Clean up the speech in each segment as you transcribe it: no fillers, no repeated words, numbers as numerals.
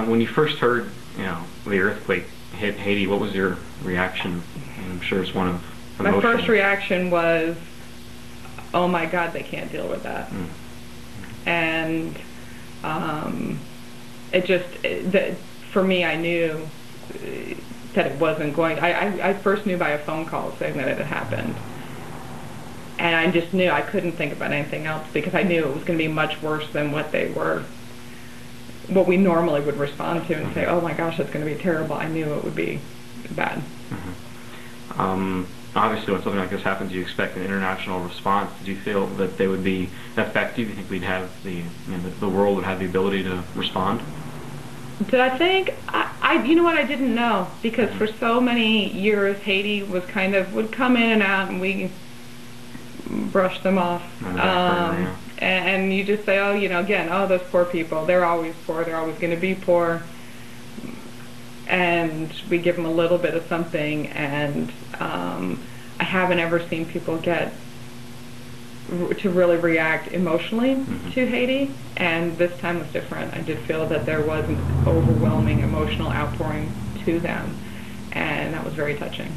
When you first heard, the earthquake hit Haiti, what was your reaction? I'm sure it's one of emotion. My first reaction was, oh my God, they can't deal with that. And for me, I knew that it wasn't going. I first knew by a phone call saying that it had happened. And I just knew I couldn't think about anything else because I knew it was going to be much worse than what we normally would respond to and say, oh my gosh, that's going to be terrible. I knew it would be bad. Obviously, when something like this happens, you expect an international response. Did you feel that they would be effective? Do you think we'd have the world would have the ability to respond? Did I think? You know what? I didn't know because for so many years, Haiti would come in and out, and we brushed them off. And you just say, oh, again, oh, those poor people. They're always poor. They're always going to be poor. And we give them a little bit of something, and I haven't ever seen people to really react emotionally to Haiti, and this time was different. I did feel that there was an overwhelming emotional outpouring to them, and that was very touching.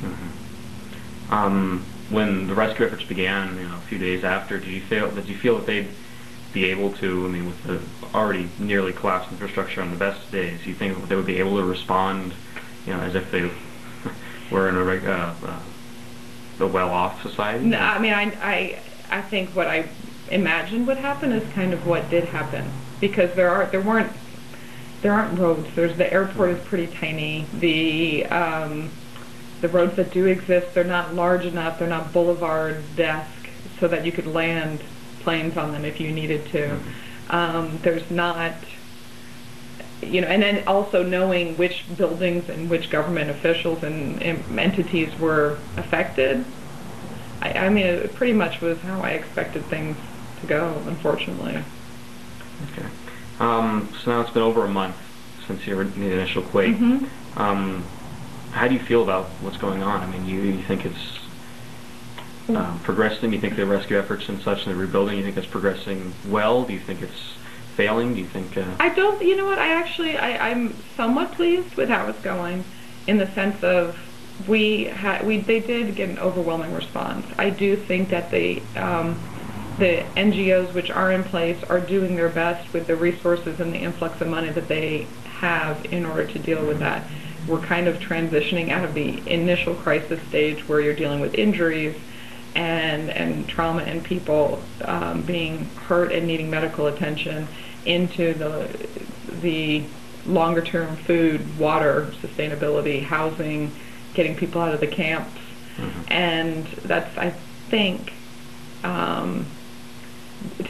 When the rescue efforts began, a few days after, did you feel that they'd be able to, with the already nearly collapsed infrastructure on the best days, do you think they would be able to respond, as if they were in a well-off society? No, I think what I imagined would happen is kind of what did happen, because there aren't roads. The airport is pretty tiny. The roads that do exist, they're not large enough. They're not boulevard-esque so that you could land planes on them if you needed to. There's not, and then also knowing which buildings and which government officials and entities were affected. It pretty much was how I expected things to go, unfortunately. Okay. So now it's been over a month since the initial quake. How do you feel about what's going on? You think it's progressing? You think the rescue efforts and such and the rebuilding, you think it's progressing well? Do you think it's failing? Do you think... I don't, you know what, I'm somewhat pleased with how it's going, in the sense of they did get an overwhelming response. I do think that the NGOs which are in place are doing their best with the resources and the influx of money that they have in order to deal with that. We're kind of transitioning out of the initial crisis stage where you're dealing with injuries and trauma and people being hurt and needing medical attention into the longer-term food, water, sustainability, housing, getting people out of the camps. And that's, I think, to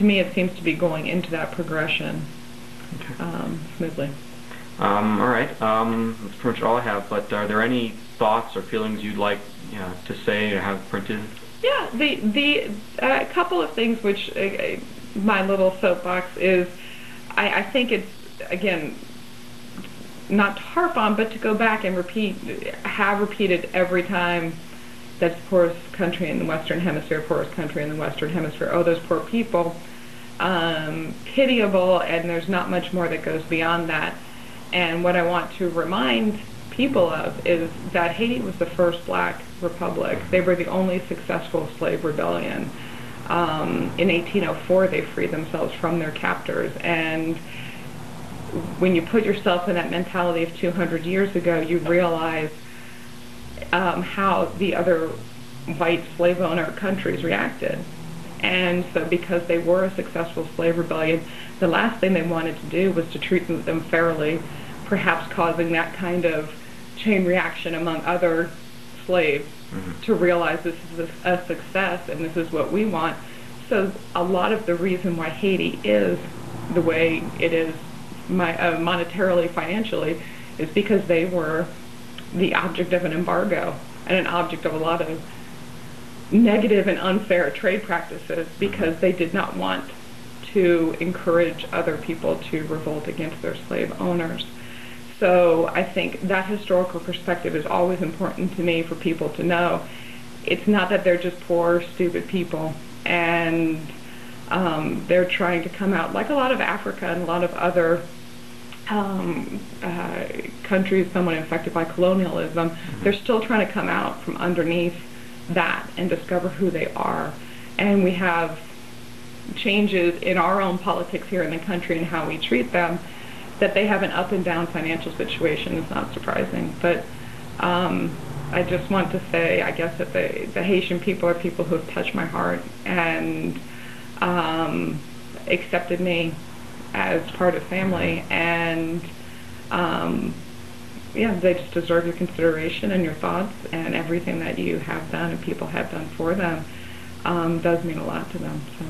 me it seems to be going into that progression smoothly. All right, that's pretty much all I have, but are there any thoughts or feelings you'd like to say or have printed? Yeah, a couple of things which my little soapbox is, I think it's, again, not to harp on, but to go back and have repeated every time that's the poorest country in the Western Hemisphere, oh, those poor people, pitiable, and there's not much more that goes beyond that. And what I want to remind people of is that Haiti was the first black republic. They were the only successful slave rebellion. In 1804, they freed themselves from their captors. And when you put yourself in that mentality of 200 years ago, you realize how the other white slave owner countries reacted. And so because they were a successful slave rebellion, the last thing they wanted to do was to treat them fairly, perhaps causing that kind of chain reaction among other slaves to realize this is a success and this is what we want. So a lot of the reason why Haiti is the way it is monetarily, financially, is because they were the object of an embargo and an object of a lot of negative and unfair trade practices, because they did not want to encourage other people to revolt against their slave owners. So I think that historical perspective is always important to me for people to know. It's not that they're just poor, stupid people, and they're trying to come out, like a lot of Africa and a lot of other countries somewhat infected by colonialism, they're still trying to come out from underneath that and discover who they are. And we have changes in our own politics here in the country and how we treat them, that they have an up and down financial situation is not surprising. But I just want to say, I guess, that the Haitian people are people who have touched my heart and accepted me as part of family, and yeah, they just deserve your consideration and your thoughts, and everything that you have done and people have done for them does mean a lot to them. So.